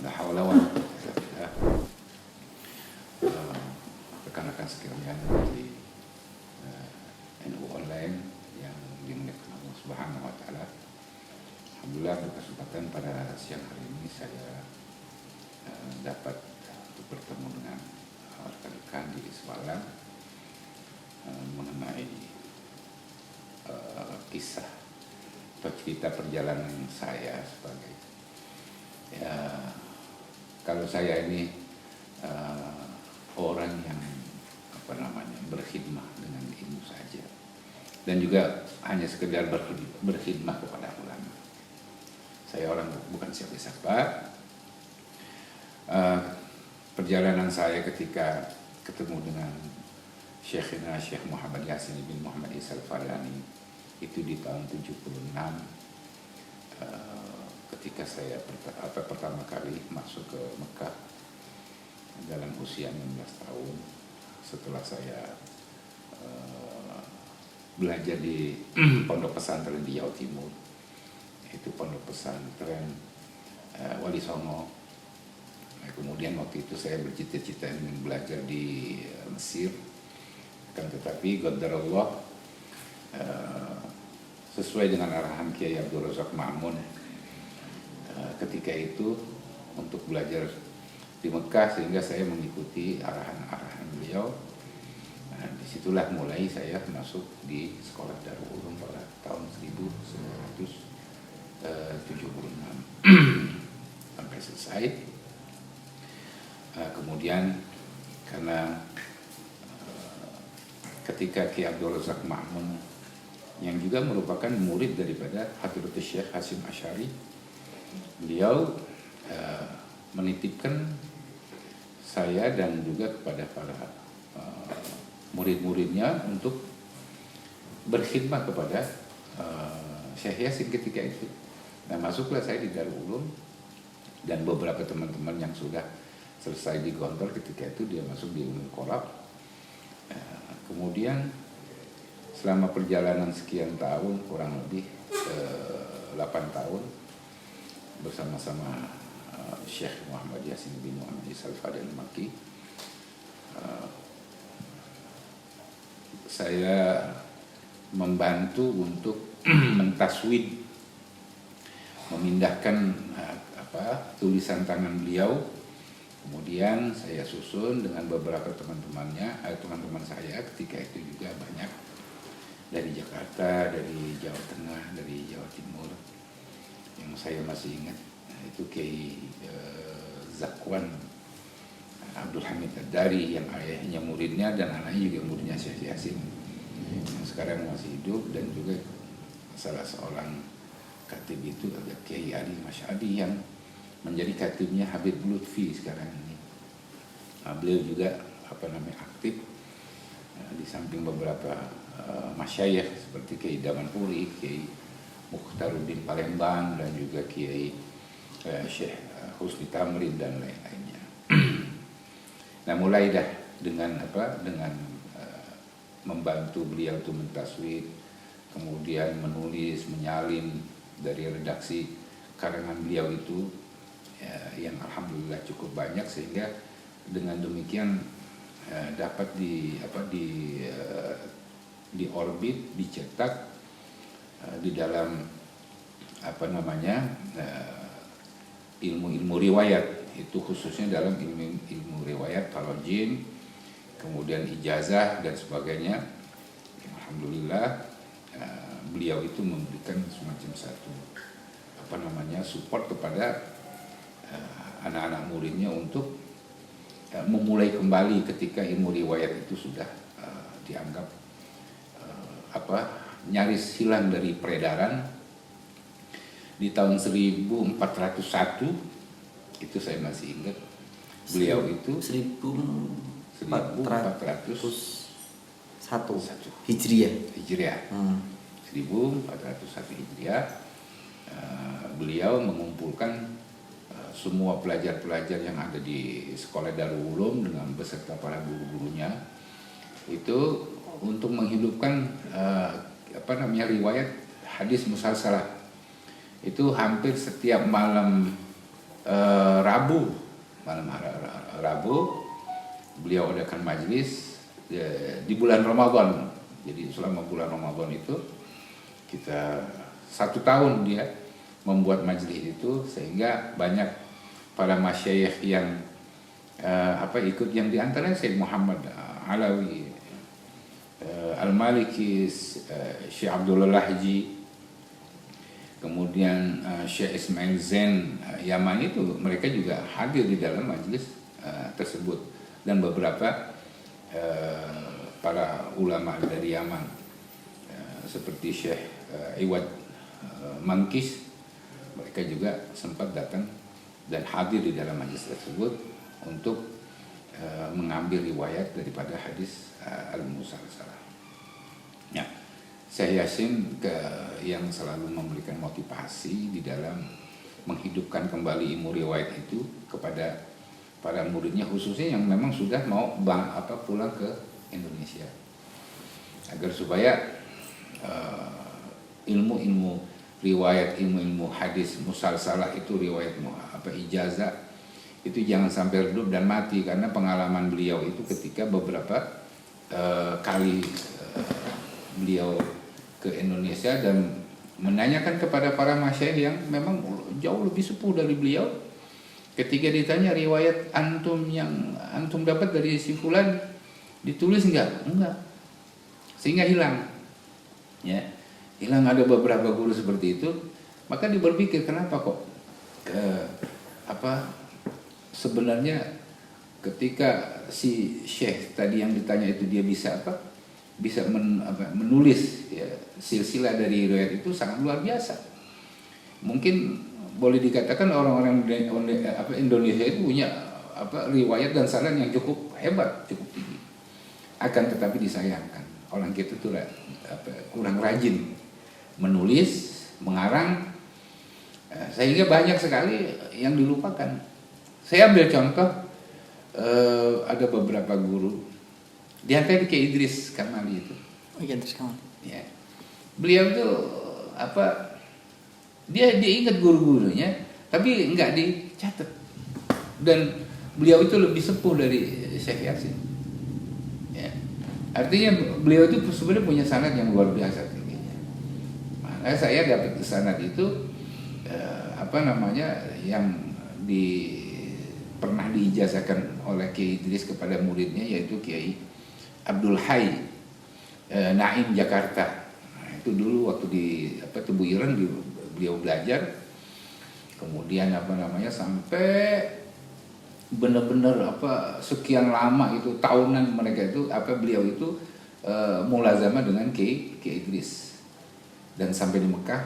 La haula wala quwwata illa billah. Rekan-rekan sekalian di NU Online yang dimuliakan Allah Subhanahu wa taala. Alhamdulillah berkesempatan pada siang hari ini saya dapat bertemu dengan rekan-rekan di Semarang mengenai kisah atau cerita perjalanan saya sebagai kalau saya ini orang yang berkhidmah dengan ilmu saja dan juga hanya sekedar berkhidmah kepada ulama. Saya orang bukan siapa-siapa. Perjalanan saya ketika ketemu dengan Syekhina Syekh Muhammad Yasin bin Muhammad Isa Al-Fadlani itu di tahun 76, ketika saya pertama kali masuk ke Mekah dalam usia 16 tahun setelah saya belajar di pondok pesantren di Jawa Timur, itu pondok pesantren Wali Songo. Kemudian waktu itu saya bercita-cita ingin belajar di Mesir, kan tetapi qadarullah sesuai dengan arahan Kiai Abdul Razak Ma'mun ketika itu untuk belajar di Mekah, sehingga saya mengikuti arahan-arahan beliau. Nah, disitulah mulai saya masuk di sekolah Darul Ulum pada tahun 1976 sampai selesai. Kemudian karena ketika Kiai Abdul Razak Ma'mun yang juga merupakan murid daripada Hadratus Syekh Hasyim Asy'ari, beliau menitipkan saya dan juga kepada para murid-muridnya untuk berkhidmat kepada Syekh Yasin ketika itu. Nah, masuklah saya di Darul Ulum dan beberapa teman-teman yang sudah selesai di Gontor ketika itu dia masuk di Ummul Qura. Kemudian selama perjalanan sekian tahun, kurang lebih 8 tahun bersama-sama Syekh Muhammad Yasin bin Muhammad Isa Al-Fadlani Al-Makki, saya membantu untuk mentaswid, memindahkan tulisan tangan beliau. Kemudian saya susun dengan beberapa teman-teman saya ketika itu juga banyak dari Jakarta, dari Jawa Tengah, dari Jawa Timur. Yang saya masih ingat itu Kiai Zakwan Abdul Hamid Ad-Dari yang ayahnya muridnya dan anaknya juga muridnya Syekh Yasin yang sekarang masih hidup, dan juga salah seorang khatib itu ada Kiai Ali Masyadi yang menjadi khatibnya Habib Lutfi sekarang ini. Nah, beliau juga aktif di samping beberapa masyayikh seperti Kiai Damanhuri, Kiai Mukhtaruddin Palembang, dan juga Kiai Syekh Husni Tamrin dan lain-lainnya. Nah, mulai dah dengan membantu beliau untuk mentaswid, kemudian menulis, menyalin dari redaksi karangan beliau itu yang alhamdulillah cukup banyak, sehingga dengan demikian dapat di orbit, dicetak di dalam ilmu-ilmu riwayat, itu khususnya dalam ilmu riwayat tarjim, kemudian ijazah dan sebagainya. Alhamdulillah beliau itu memberikan semacam satu support kepada anak-anak muridnya untuk memulai kembali ketika ilmu riwayat itu sudah dianggap nyaris hilang dari peredaran. Di tahun 1401 itu saya masih ingat, beliau itu 1401 Hijriah. 1401 Hijriah, beliau mengumpulkan semua pelajar-pelajar yang ada di sekolah Darul Ulum dengan beserta para guru-gurunya itu untuk menghidupkan riwayat hadis musalsalah. Itu hampir setiap malam Rabu, malam Rabu beliau adakan majlis di bulan Ramadan. Jadi selama bulan Ramadan itu kita 1 tahun dia membuat majlis itu, sehingga banyak para masyayikh yang ikut, yang diantaranya Syekh Muhammad Alawi, Al-Maliki, Syekh Abdullah Lahji, kemudian Syekh Ismail Zain Yaman, itu mereka juga hadir di dalam majlis tersebut, dan beberapa para ulama dari Yaman seperti Syekh Iwad Mankis, mereka juga sempat datang dan hadir di dalam majlis tersebut untuk mengambil riwayat daripada hadis al-musalsalah. Ya, Syekh Yasin yang selalu memberikan motivasi di dalam menghidupkan kembali ilmu riwayat itu kepada para muridnya, khususnya yang memang sudah mau pulang ke Indonesia, agar supaya ilmu-ilmu riwayat, ilmu-ilmu hadis musalsalah itu, riwayat ijazah itu jangan sampai redup dan mati, karena pengalaman beliau itu ketika beberapa kali beliau ke Indonesia dan menanyakan kepada para masyayikh yang memang jauh lebih sepuh dari beliau, ketika ditanya riwayat antum yang antum dapat dari si fulan ditulis enggak, sehingga hilang, ya, hilang. Ada beberapa guru seperti itu, maka dia berpikir kenapa kok sebenarnya ketika si syekh tadi yang ditanya itu dia bisa menulis, ya, silsilah dari riwayat itu sangat luar biasa. Mungkin boleh dikatakan orang-orang Indonesia itu punya riwayat dan sanad yang cukup hebat, cukup tinggi. Akan tetapi disayangkan orang kita itu kurang rajin menulis, mengarang, sehingga banyak sekali yang dilupakan. Saya ambil contoh, ada beberapa guru, di antara Kiai Idris Kamali itu. Oh iya, Idris Kamali. Ya. Beliau itu dia ingat guru-gurunya, tapi enggak dicatat. Dan beliau itu lebih sepuh dari Syekh Yasin. Ya. Artinya beliau itu sebenarnya punya sanad yang luar biasa tingginya. Maka saya dapat sanad itu yang pernah diijazahkan oleh Kiai Idris kepada muridnya, yaitu Kiai Abdul Hai Naim Jakarta. Nah, itu dulu waktu di Tebu Ireng beliau belajar, kemudian sampai benar-benar sekian lama itu, tahunan mereka itu beliau itu mulazamah dengan Kiai Idris, dan sampai di Mekah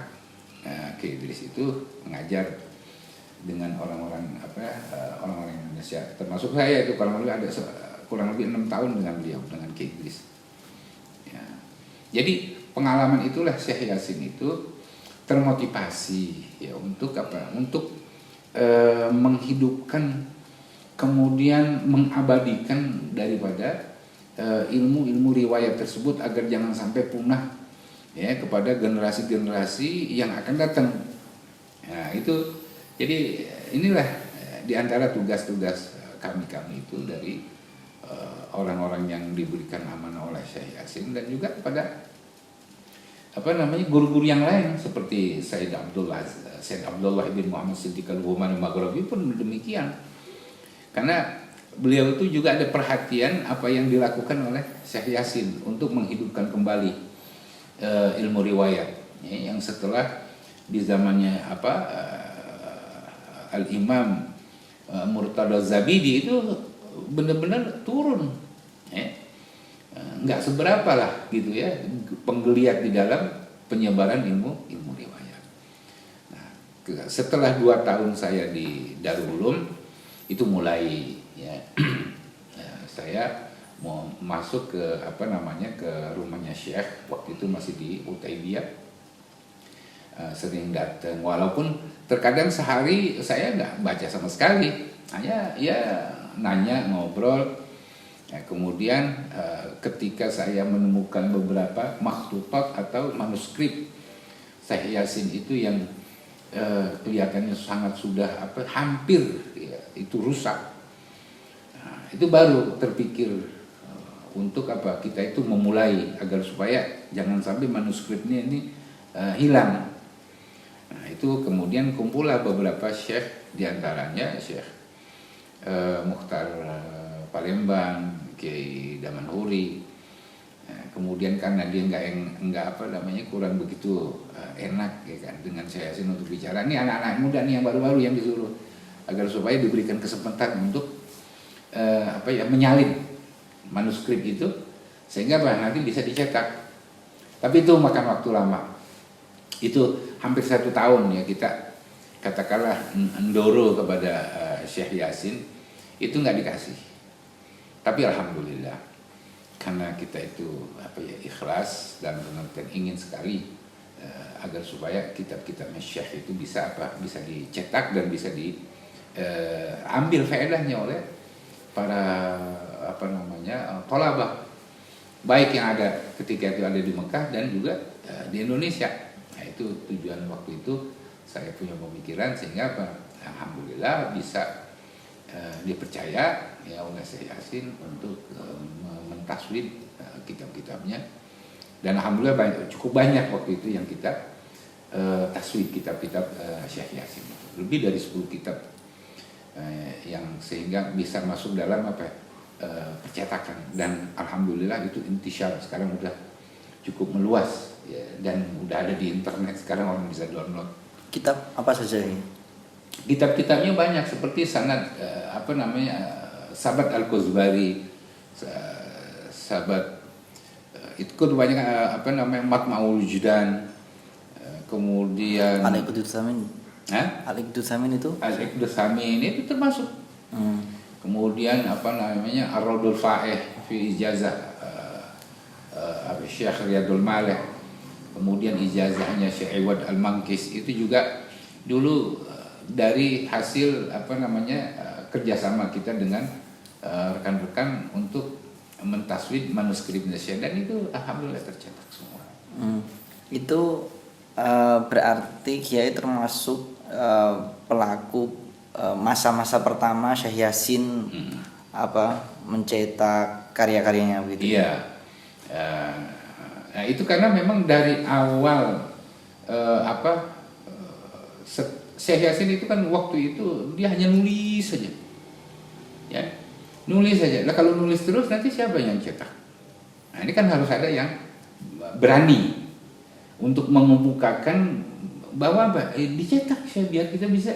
Kiai Idris itu mengajar dengan orang-orang Indonesia, termasuk saya itu kurang lebih 6 tahun dengan beliau, dengan Kiai Idris. Ya. Jadi pengalaman itulah Syekh Yasin itu termotivasi, ya, untuk menghidupkan, kemudian mengabadikan daripada ilmu-ilmu riwayat tersebut agar jangan sampai punah, ya, kepada generasi-generasi yang akan datang. Nah, itu jadi inilah diantara tugas-tugas kami itu dari orang-orang yang diberikan amanah oleh Syekh Yasin, dan juga kepada guru-guru yang lain seperti Sayyid Abdullah bin Muhammad Siddiq Al-Humani Maghribi pun demikian. Karena beliau itu juga ada perhatian apa yang dilakukan oleh Syekh Yasin untuk menghidupkan kembali ilmu riwayat, ya, yang setelah di zamannya Al-Imam Murtada Zabidi itu benar-benar turun, ya. Nggak seberapa lah gitu, ya, penggeliat di dalam penyebaran ilmu riwayat. Nah, setelah 2 tahun saya di Darul Ulum itu mulai, ya, saya mau masuk ke ke rumahnya Syekh, waktu itu masih di Utaibiyah. Sering datang, walaupun terkadang sehari saya nggak baca sama sekali, hanya ya nanya, ngobrol. Ya, kemudian ketika saya menemukan beberapa makhtutat atau manuskrip Syekh Yasin itu yang kelihatannya sangat sudah hampir ya, itu rusak. Nah, itu baru terpikir untuk kita itu memulai agar supaya jangan sampai manuskripnya ini hilang. Nah, itu kemudian kumpullah beberapa syekh, diantaranya Syekh Mukhtar Palembang, Kiai Damanhuri. Nah, kemudian karena dia nggak kurang begitu enak ya kan dengan Syekh Yasin untuk bicara. Ini anak-anak muda nih yang baru-baru yang disuruh agar supaya diberikan kesempatan untuk menyalin manuskrip itu sehingga nanti bisa dicetak. Tapi itu makan waktu lama. Itu hampir 1 tahun ya kita katakanlah mendoro kepada Syekh Yasin, itu nggak dikasih. Tapi alhamdulillah karena kita itu ikhlas dan benar-benar ingin sekali agar supaya kitab-kitabnya Syekh itu bisa dicetak dan bisa diambil faedahnya oleh para thalabah baik yang ada ketika itu ada di Mekah dan juga di Indonesia. Nah, itu tujuan waktu itu saya punya pemikiran sehingga alhamdulillah bisa dipercaya ya oleh Syekh Yasin untuk mentaswid kitab-kitabnya, dan alhamdulillah cukup banyak waktu itu yang kita taswid kitab-kitab Syekh Yasin, lebih dari 10 kitab yang sehingga bisa masuk dalam percetakan, dan alhamdulillah itu intisyar sekarang udah cukup meluas ya, dan udah ada di internet sekarang, orang bisa download. Kitab apa saja ini? Kitab-kitabnya banyak seperti sanad Sabat Al-Kuzbari, Sabat itu banyak Matma'ul Wujudan, kemudian Al-Iqdus Samin. Al-Iqdus Samin itu? Al-Iqdus Samin itu termasuk. Kemudian Ar-Raudul Fa'ih fi Ijazah Syekh Riyadul Malih. Kemudian ijazahnya Syekh Iwad Al-Mankis itu juga dulu dari hasil kerjasama kita dengan rekan-rekan untuk mentaswid manuskripnya Syekh, dan itu alhamdulillah tercetak semua. Itu berarti Kiai termasuk pelaku masa-masa pertama Syekh Yasin mencetak karya-karyanya begitu. Iya. Nah, itu karena memang dari awal Syekh Yasin itu kan waktu itu dia hanya nulis saja. Ya. Nulis saja. Nah, kalau nulis terus nanti siapa yang cetak? Nah, ini kan harus ada yang berani untuk mengemukakan bahwa dicetak biar kita bisa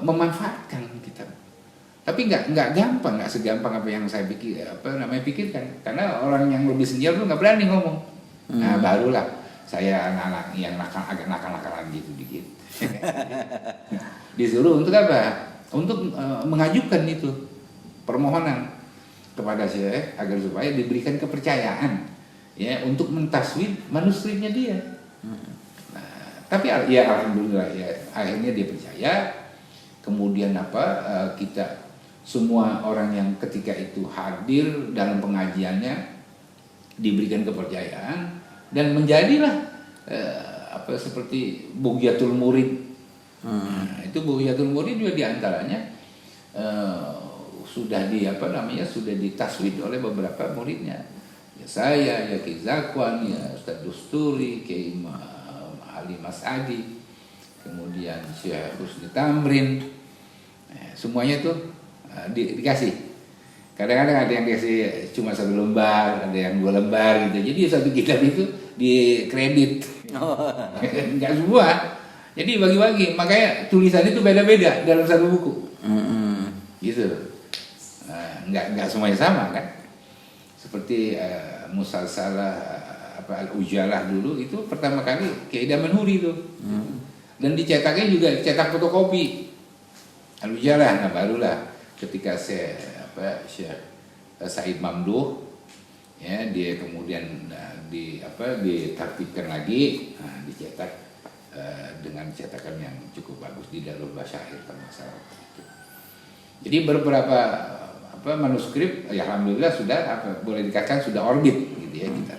memanfaatkan kitab. Tapi nggak gampang, nggak segampang apa yang saya pikirkan. Karena orang yang lebih senior tuh nggak berani ngomong. Nah, barulah saya anak-anak yang agak nakal-nakalan gitu dikit. Disuruh untuk apa? Untuk mengajukan itu permohonan kepada Syekh agar supaya diberikan kepercayaan ya untuk mentaswid manuskripnya dia. Tapi ya alhamdulillah ya akhirnya dia percaya. Kemudian kita semua orang yang ketika itu hadir dalam pengajiannya diberikan kepercayaan dan menjadilah seperti Bughyatul Murid. Nah, itu Bughyatul Murid juga diantaranya sudah sudah ditaswid oleh beberapa muridnya. Ya saya, ya Ki Zakwan, ya Ustaz Dusturi, Kiai Ali Mas'adi, kemudian Syekh Husni Tamrin, semuanya tuh dikasih. Kadang-kadang ada yang dikasih cuma 1 lembar, ada yang 2 lembar gitu. Jadi satu kitab itu dikredit, enggak semua. Jadi bagi-bagi, makanya tulisan itu beda-beda dalam satu buku, gitu. Enggak semuanya sama kan? Seperti Musalsalah Al-Ujalah dulu itu pertama kali Kiai Damanhuri itu, dan dicetaknya juga cetak fotokopi Al-Ujalah. Nah, barulah ketika Syekh Said Mamduh ya dia kemudian ditartibkan lagi, dicetak dengan cetakan yang cukup bagus di Darul Basyair kalau nggak salah itu. Jadi beberapa manuskrip ya alhamdulillah sudah boleh dikatakan sudah orbit gitu ya kita.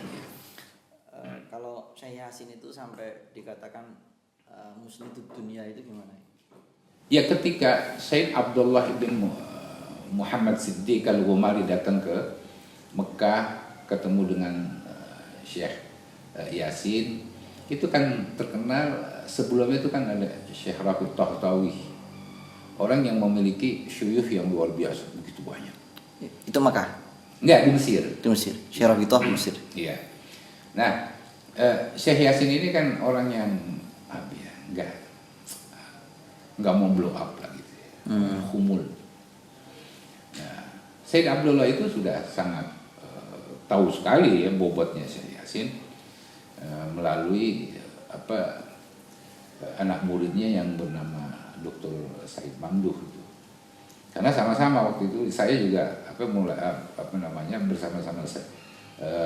Kalau Syekh Yasin itu sampai dikatakan Musnidud Dunia itu gimana? Ya ketika Said Abdullah bin Muhammad Siddiq Al-Ghumari datang ke Mekah ketemu dengan Syekh Yasin, itu kan terkenal. Sebelumnya itu kan ada Syekh Rafiq Tahtawi, orang yang memiliki syuyukh yang luar biasa, begitu banyak. Itu Mekah? Enggak, di Mesir. Di Mesir. Syekh Rafiqah di Mesir. Iya. Nah, Syekh Yasin ini kan orang yang nggak mau blow up lah gitu ya. Humul. Nah, Said Abdullah itu sudah sangat tahu sekali ya bobotnya Syekh Yasin melalui anak muridnya yang bernama Dr. Said Mamduh itu. Karena sama-sama waktu itu saya juga bersama-sama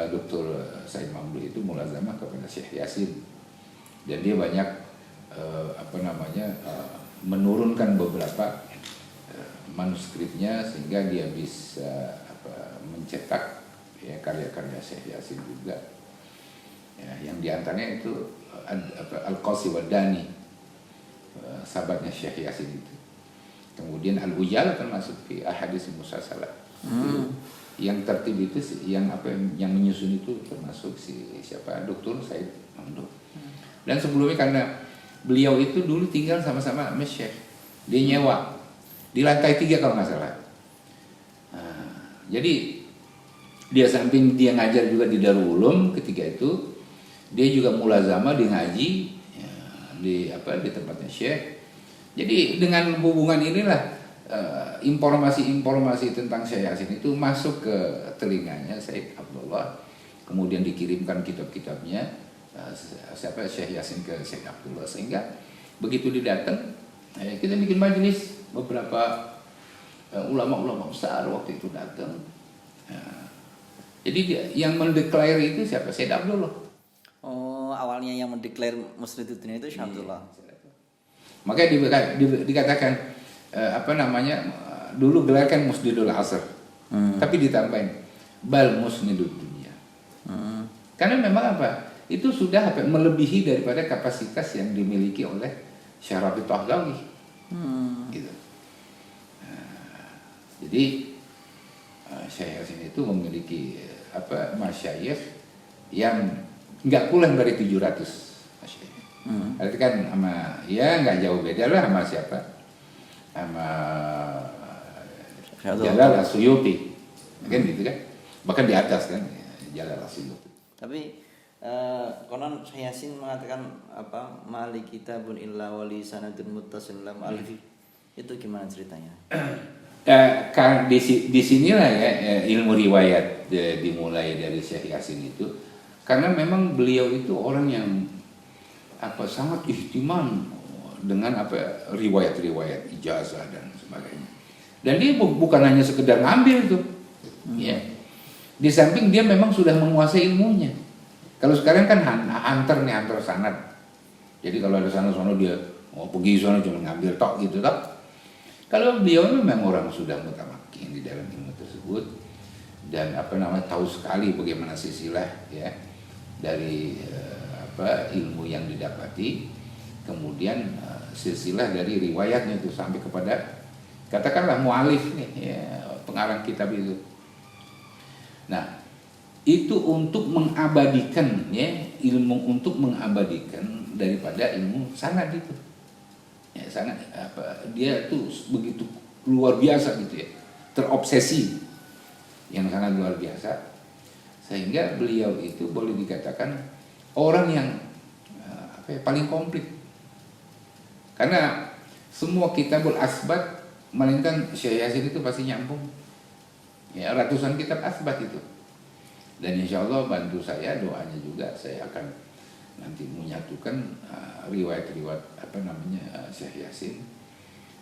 Dr. Said Mamduh itu mulazamah kepada Syekh Yasin. Dan dia banyak menurunkan beberapa manuskripnya sehingga dia bisa mencetak ya karya-karya Syekh Yasin juga. Ya, yang diantaranya itu Al-Qasi Wadani, sahabatnya Syekh Yasin itu. Kemudian Al-Ujal termasuk di Ahadits Musalsalah. Yang tertib itu yang menyusun itu termasuk siapa? Dr. Said Mamduh. Dan sebelumnya karena beliau itu dulu tinggal sama-sama sama Syekh, dia nyewa di lantai 3 kalau nggak salah. Jadi dia samping dia ngajar juga di Darul Ulum, ketika itu dia juga mulazamah di ngaji ya, di tempatnya Syekh. Jadi dengan hubungan inilah informasi-informasi tentang Syekh Yasin itu masuk ke telinganya Said Abdullah, kemudian dikirimkan kitab-kitabnya Syekh Yasin ke Syekh Abdullah, sehingga begitu dia datang kita bikin majelis, beberapa ulama-ulama besar waktu itu datang. Jadi yang mendeklar itu siapa? Syekh Abdullah. Oh, awalnya yang mendeklar Musnidud Dunia itu Syekh Abdullah. Makanya dikatakan dulu gelar kan Musnidul Asr, tapi ditambahin bal Musnidud Dunia. Karena memang itu sudah melebihi daripada kapasitas yang dimiliki oleh Syekh Rafiq Tahtawi. Gitu. Jadi Syekh Yasin itu memiliki masyayikh yang nggak kurang dari 700 masyayikh. Berarti kan nggak jauh beda lah sama siapa? Sama Jalal As-Suyuti. Kan gitu kan? Bahkan di atas kan Jalal As-Suyuti. Tapi konon Syekh Yasin mengatakan mali kitabun illa wali sanadun muttasil lam alfi. Itu gimana ceritanya? Di sinilah ya ilmu riwayat dimulai dari Syekh Yasin itu, karena memang beliau itu orang yang sangat ihtimam dengan riwayat-riwayat ijazah dan sebagainya. Dan dia bukan hanya sekedar ngambil tuh, ya. Di samping dia memang sudah menguasai ilmunya. Kalau sekarang kan hunter sanad. Jadi kalau ada sana-sana dia mau pergi sana cuma ngambil tok gitu tok. Kalau beliau memang orang sudah mutamakin di dalam ilmu tersebut dan tahu sekali bagaimana silsilah ya dari ilmu yang didapati, kemudian silsilah dari riwayatnya itu sampai kepada katakanlah mualif nih ya, pengarang kitab itu. Nah, itu untuk mengabadikan ya ilmu, untuk mengabadikan daripada ilmu sanad itu. Ya, sangat dia tuh begitu luar biasa gitu ya, terobsesi yang sangat luar biasa, sehingga beliau itu boleh dikatakan orang yang paling komplit, karena semua kitabul asbat melainkan Syekh Yasin itu pasti nyambung ya, ratusan kitab asbat itu. Dan insya Allah bantu saya, doanya juga saya akan nanti menyatukan riwayat-riwayat Syekh Yasin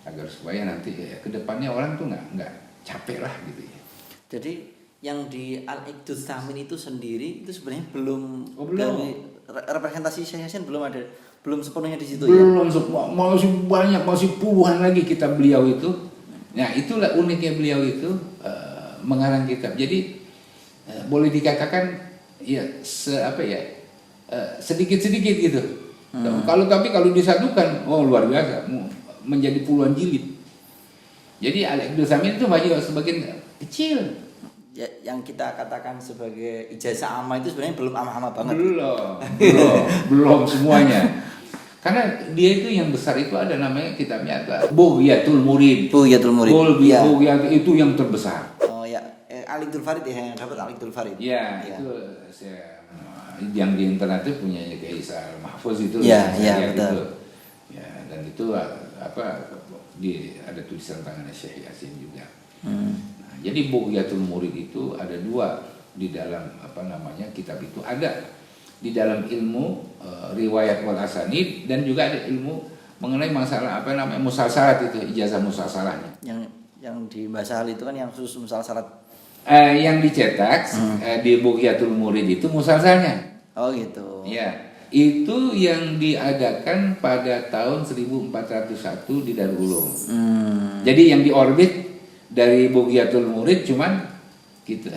agar supaya nanti kedepannya orang tuh nggak capek lah gitu ya. Jadi yang di Al-Iqdus Tsamin itu sendiri itu sebenarnya belum. Dari representasi Syekh Yasin belum sepenuhnya di situ. Belum semua, masih banyak, masih puluhan lagi kitab beliau itu. Nah itulah uniknya beliau itu mengarang kitab. Jadi boleh dikatakan ya sedikit-sedikit gitu Tapi kalau disatukan, oh luar biasa, menjadi puluhan jilid. Jadi Al-Iqdul Samin itu masih sebagian kecil. Ya, yang kita katakan sebagai ijazah amma itu sebenarnya belum amma-amma banget. Belum semuanya. Karena dia itu yang besar itu ada namanya kitabnya apa? Bughyatul Murid. Bughyatul Murid. Ya. Bughyatul itu yang terbesar. Oh ya, Al-Iqdul Farid ya, yang dapat Al-Iqdul Farid. Ya, itu saya yang di internet itu punyanya Kiai Sa'al Mahfuz itu. Ya, betul. Itu. Ya, dan itu ada tulisan tangannya Syekh Yasin juga. Nah, jadi Bughyatul Murid itu ada dua di dalam kitab itu, ada di dalam ilmu riwayat wal asanid, dan juga ada ilmu mengenai masalah musalsalat itu, ijazah musalsalahnya. Yang di bahasa hal itu kan yang khusus musalsalat. Yang dicetak di Bughyatul Murid itu musalsalnya. Oh gitu. Ya, itu yang diadakan pada tahun 1401 di Darul Ulum. Jadi yang diorbit dari Bughyatul Murid cuman gitu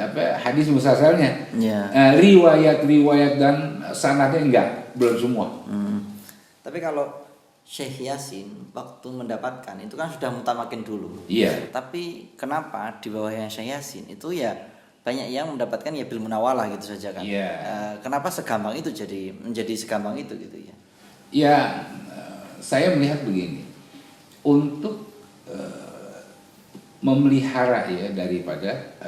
hadis musalsalnya. Riwayat dan sanadnya belum semua. Tapi kalau Syekh Yasin waktu mendapatkan itu kan sudah mutamakin dulu. Iya. Tapi kenapa di bawahnya Syekh Yasin itu ya banyak yang mendapatkan ya bil munawalah gitu saja kan. Iya. Kenapa segampang itu menjadi segampang itu gitu ya? Ya, saya melihat begini. Untuk memelihara ya daripada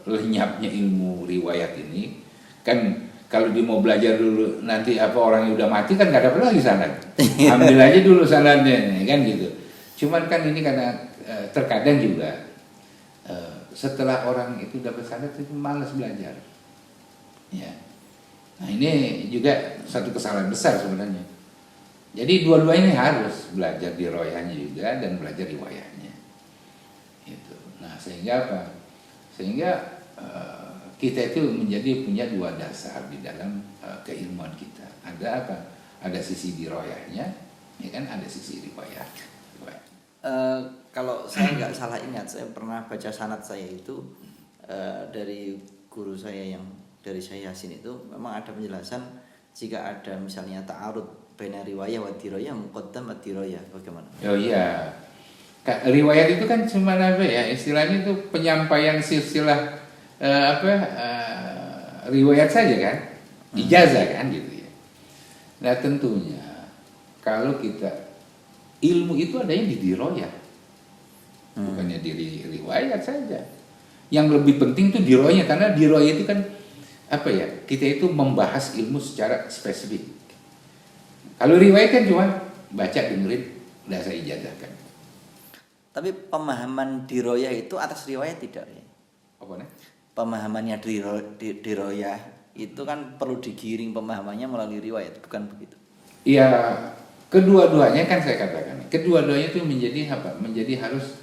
lenyapnya ilmu riwayat ini, kan kalau dia mau belajar dulu nanti orang yang udah mati kan nggak dapat lagi sanad. Ambil aja dulu sanadnya kan gitu. Cuman kan ini karena terkadang juga setelah orang itu dapat sanad itu malas belajar. Ya. Nah, ini juga satu kesalahan besar sebenarnya. Jadi dua-duanya harus belajar di riwayahnya juga dan belajar riwayahnya. Gitu. Nah, sehingga apa? Sehingga kita itu punya dua dasar di dalam keilmuan kita. Ada apa? Ada sisi diroyahnya, ya kan? Ada sisi riwayah. Kalau saya nggak salah ingat, saya pernah baca sanad saya itu dari guru saya yang dari Syekh Yasin itu memang ada penjelasan jika ada misalnya ta'arud baina riwayah wa diroyah muqaddam ad-diroyah, bagaimana? Oh iya. Riwayat itu kan cuma istilahnya itu penyampaian silsilah riwayat saja kan, ijazah kan gitu ya. Nah tentunya kalau kita ilmu itu adanya di diroyah, bukannya di riwayat saja. Yang lebih penting itu diroyah, karena diroyah itu kan kita itu membahas ilmu secara spesifik. Kalau riwayat kan cuma baca dengerin dasar ijazah kan. Tapi pemahaman diroyah itu atas riwayat tidak ya? Apa nih? Pemahamannya diroyah itu kan perlu digiring pemahamannya melalui riwayat, bukan begitu? Iya, kedua-duanya kan saya katakan. Kedua-duanya itu menjadi harus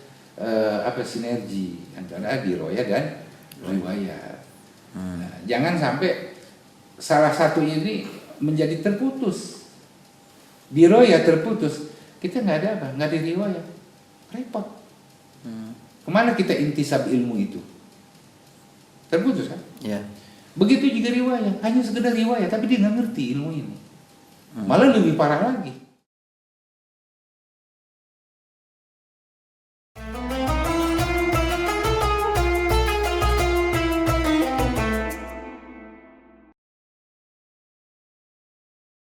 sinergi antara diroyah dan riwayat. Nah, jangan sampai salah satu ini menjadi terputus. Diroyah terputus, kita nggak ada nggak ada riwayat, repot. Kemana kita intisab ilmu itu? Terputus kan? Ya. Begitu juga riwayat, hanya sekedar riwayat, tapi dia nggak ngerti ilmu ini. Malah lebih parah lagi.